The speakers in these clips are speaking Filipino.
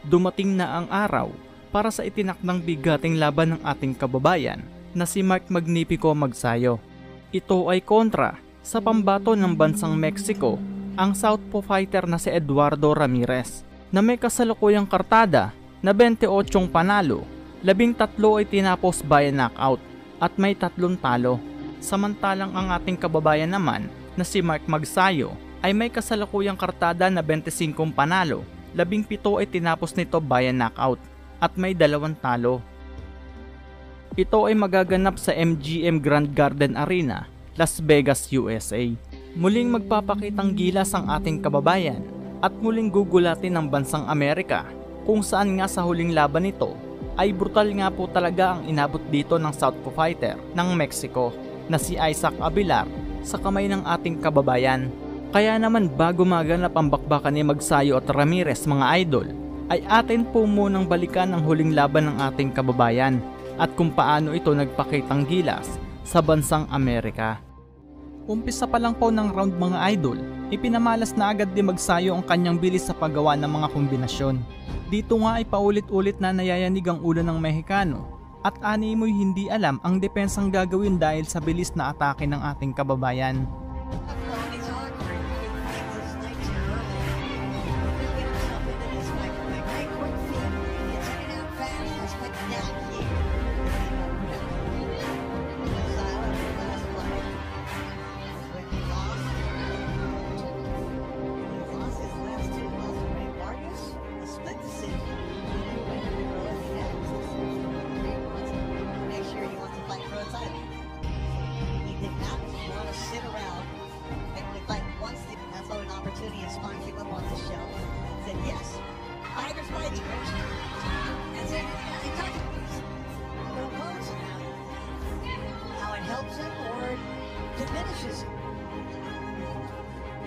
dumating na ang araw para sa itinakdang bigating laban ng ating kababayan na si Mark Magnifico Magsayo. Ito ay kontra sa pambato ng bansang Mexico, ang southpaw fighter na si Eduardo Ramirez, na may kasalukuyang kartada na 28 panalo, 13 ay tinapos by knockout at may 3 talo. Samantalang ang ating kababayan naman na si Mark Magsayo ay may kasalukuyang kartada na 25 panalo, 17 ay tinapos nito by knockout at may 2 talo. Ito ay magaganap sa MGM Grand Garden Arena, Las Vegas, USA. Muling magpapakitang gilas ang ating kababayan at muling gugulatin ng bansang Amerika, kung saan nga sa huling laban nito ay brutal nga po talaga ang inabot dito ng southpaw fighter ng Mexico na si Isaac Abilar sa kamay ng ating kababayan. Kaya naman bago maganap ang bakbakan ni Magsayo at Ramirez mga idol, ay atin po munang balikan ang huling laban ng ating kababayan at kung paano ito nagpakitang gilas sa bansang Amerika. Umpisa pa lang po ng round mga idol, ipinamalas na agad ni Magsayo ang kanyang bilis sa paggawa ng mga kombinasyon. Dito nga ay paulit-ulit na nayayanig ang ulo ng Mexicano at ani mo'y hindi alam ang depensang gagawin dahil sa bilis na atake ng ating kababayan.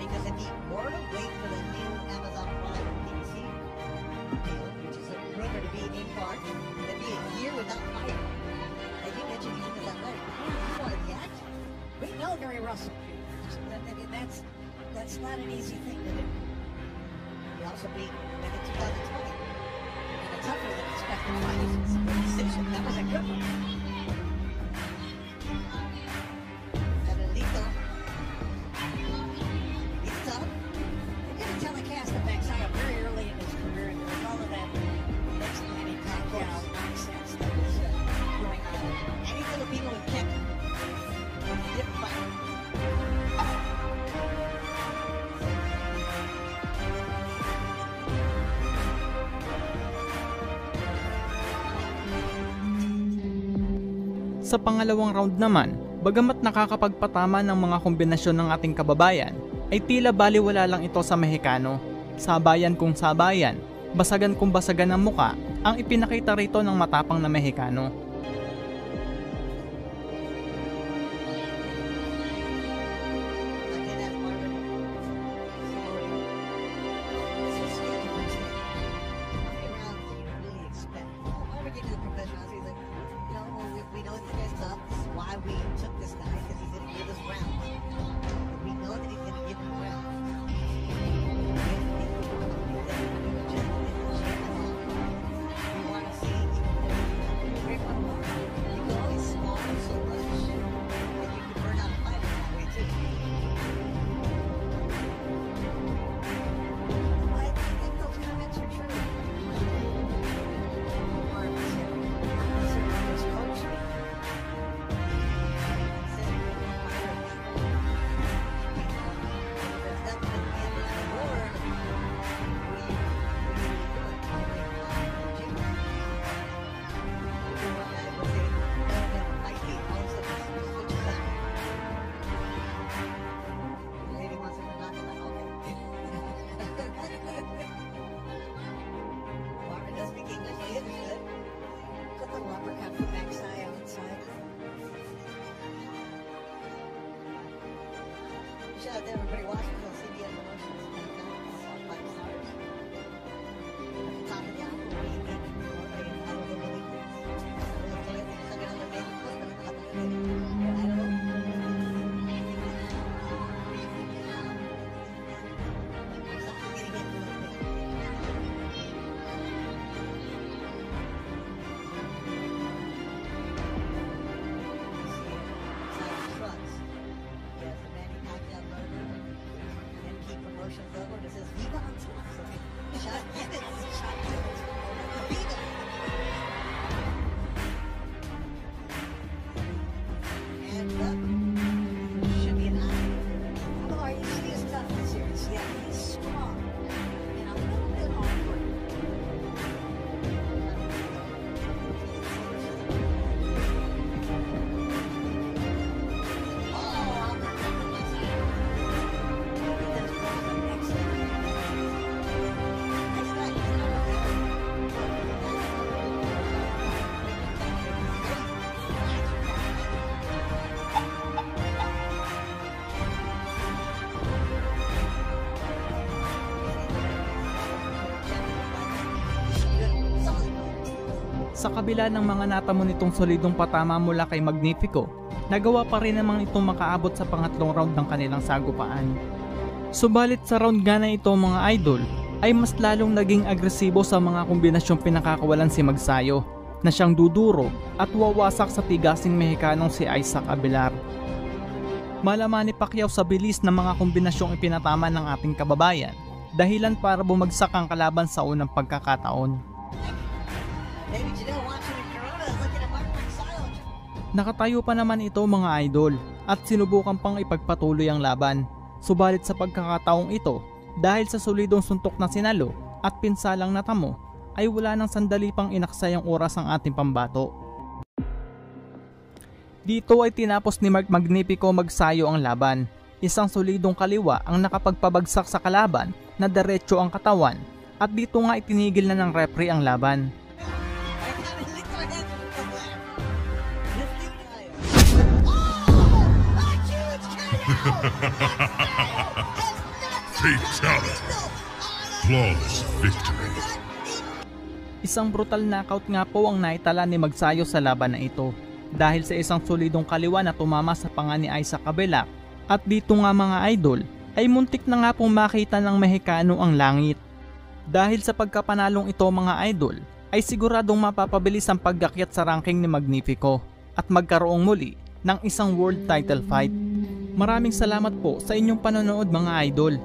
Because if he were to wait for the new Amazon Prime DC deal, which is rumored to be in part, it'd be a year without fighting. As you mentioned, even as athletic, you want to react? We know Gary Russell. I mean, that's not an easy thing to do. He also beat him in 2020 in a tougher than expected fight. Decision. That was a good one. Sa pangalawang round naman, bagamat nakakapagpatama ng mga kombinasyon ng ating kababayan, ay tila baliwala lang ito sa Mexicano. Sabayan kung sabayan, basagan kung basagan ng muka ang ipinakita rito ng matapang na Mexicano. Shout out to everybody watching on CBN Promotions. 5 stars. At the top of the hour, heads up. Should be an eye. Otherwise, he is tough and serious. Yeah, he's strong. And a little bit awkward. Sa kabila ng mga natamo nitong solidong patama mula kay Magnifico, nagawa pa rin namang itong makaabot sa pangatlong round ng kanilang sagupaan. Subalit sa round nga na ito mga idol, ay mas lalong naging agresibo sa mga kombinasyong pinakakawalan si Magsayo, na siyang duduro at wawasak sa tigasing Mexicanong si Isaac Abelar. Malaman ni Pacquiao sa bilis ng mga kombinasyong ipinatama ng ating kababayan, dahilan para bumagsak ang kalaban sa unang pagkakataon. Maybe Janelle watching in Corona is looking at Mark Magsayo. Nakatayo pa naman ito mga idol at sinubukan pang ipagpatuloy ang laban. Subalit sa pagkakataong ito, dahil sa solidong suntok na sinalo at pinsalang natamo, ay wala nang sandali pang inaksay ang oras ang ating pambato. Dito ay tinapos ni Mark Magnifico Magsayo ang laban. Isang solidong kaliwa ang nakapagpabagsak sa kalaban na diretso ang katawan at dito nga itinigil na ng referee ang laban. Fatality. Flawless victory. Isang brutal knockout nga po ang naitala ni Magsayo sa laban na ito dahil sa isang solidong kaliwa na tumama sa panga ni Isaac Abelar at dito nga mga idol ay muntik na nga pong makita ng Mexicano ang langit. Dahil sa pagkapanalong ito mga idol ay siguradong mapapabilis ang pagakyat sa ranking ni Magnifico at magkaroong muli ng isang world title fight. Maraming salamat po sa inyong panonood mga idol.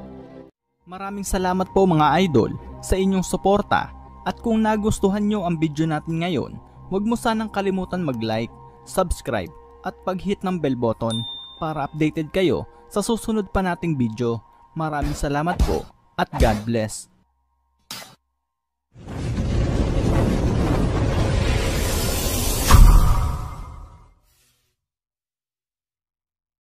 Maraming salamat po mga idol sa inyong suporta at kung nagustuhan nyo ang video natin ngayon, huwag mo sanang kalimutan mag-like, subscribe at pag-hit ng bell button para updated kayo sa susunod pa nating video. Maraming salamat po at God bless.